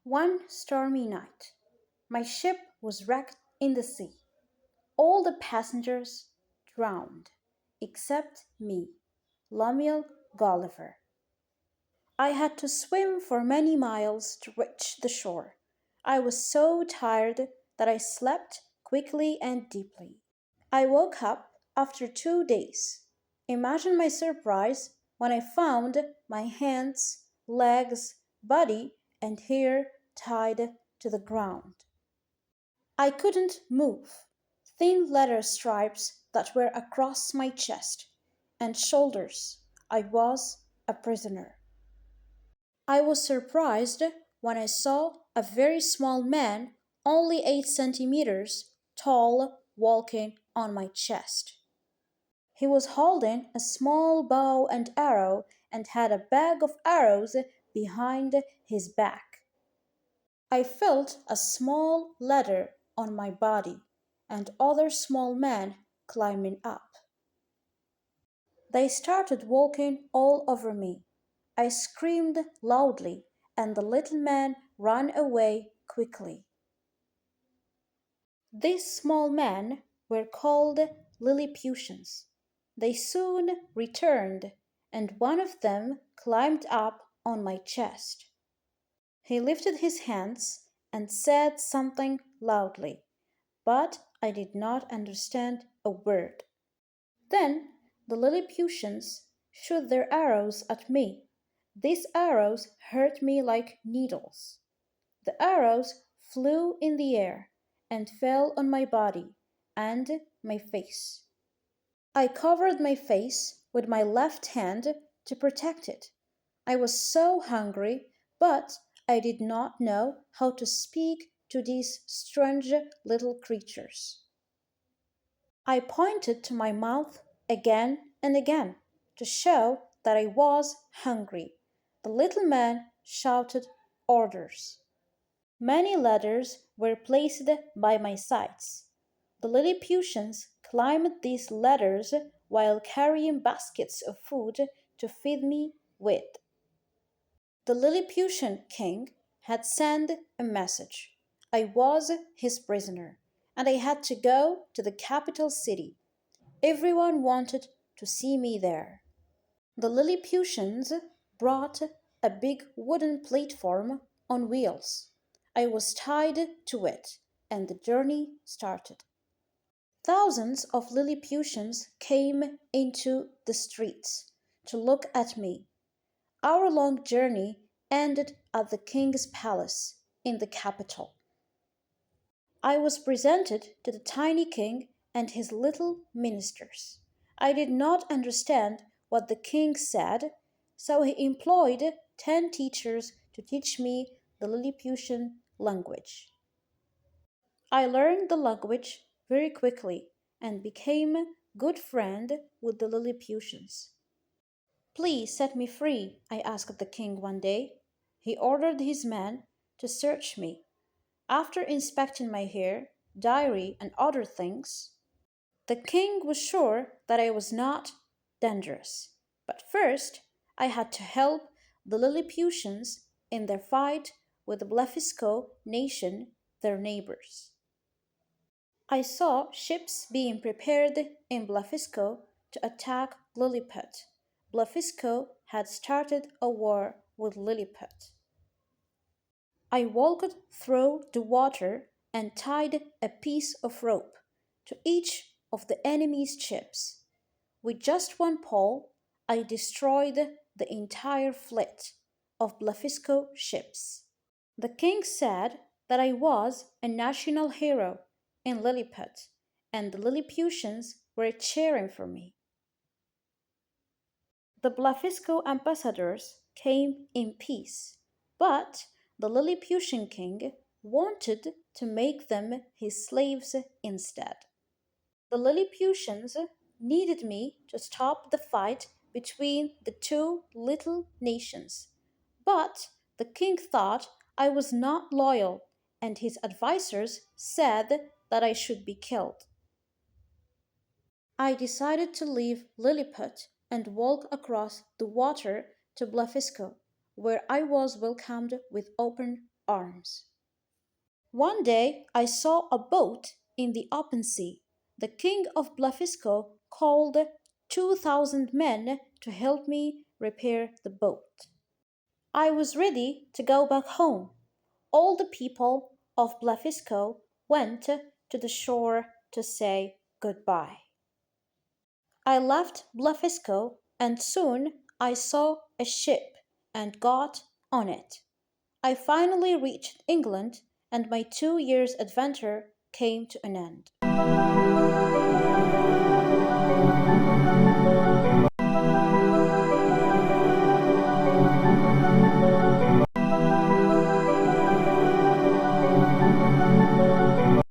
One stormy night, my ship was wrecked in the sea. All the passengers drowned, except me, Lemuel Gulliver. I had to swim for many miles to reach the shore. I was so tired that I slept quickly and deeply. I woke up after 2 days. Imagine my surprise when I found my hands, legs, body, and hair tied to the ground. I couldn't move. Thin leather stripes that were across my chest and shoulders. I was a prisoner. I was surprised when I saw a very small man, only 8 centimeters tall, walking on my chest. He was holding a small bow and arrow and had a bag of arrows behind his back. I felt a small ladder on my body and other small men climbing up. They started walking all over me. I screamed loudly, and the little man ran away quickly. These small men were called Lilliputians. They soon returned, and one of them climbed up on my chest. He lifted his hands and said something loudly, but I did not understand a word. Then the Lilliputians shot their arrows at me. These arrows hurt me like needles. The arrows flew in the air and fell on my body and my face. I covered my face with my left hand to protect it. I was so hungry, but I did not know how to speak to these strange little creatures. I pointed to my mouth again and again to show that I was hungry. The little man shouted orders. Many ladders were placed by my sides. The Lilliputians climbed these ladders while carrying baskets of food to feed me with. The Lilliputian king had sent a message. I was his prisoner, and I had to go to the capital city. Everyone wanted to see me there. The Lilliputians brought a big wooden platform on wheels. I was tied to it, and the journey started. Thousands of Lilliputians came into the streets to look at me. Our long journey ended at the king's palace in the capital. I was presented to the tiny king and his little ministers. I did not understand what the king said, so he employed 10 teachers to teach me the Lilliputian language. I learned the language very quickly and became good friend with the Lilliputians. Please set me free, I asked the king one day. He ordered his men to search me. After inspecting my hair, diary, and other things, the king was sure that I was not dangerous. But first, I had to help the Lilliputians in their fight with the Blefusco nation, their neighbors. I saw ships being prepared in Blefusco to attack Lilliput. Blefusco had started a war with Lilliput. I walked through the water and tied a piece of rope to each of the enemy's ships. With just one pole, I destroyed the entire fleet of Blefusco ships. The king said that I was a national hero in Lilliput, and the Lilliputians were cheering for me. The Blefusco ambassadors came in peace, but the Lilliputian king wanted to make them his slaves instead. The Lilliputians needed me to stop the fight between the two little nations, but the king thought I was not loyal, and his advisers said that I should be killed. I decided to leave Lilliput and walk across the water to Blefusco, where I was welcomed with open arms. One day I saw a boat in the open sea. The king of Blefusco called 2,000 men to help me repair the boat. I was ready to go back home. All the people of Blefusco went to the shore to say goodbye. I left Blefusco and soon I saw a ship and got on it. I finally reached England and my 2 years' adventure came to an end.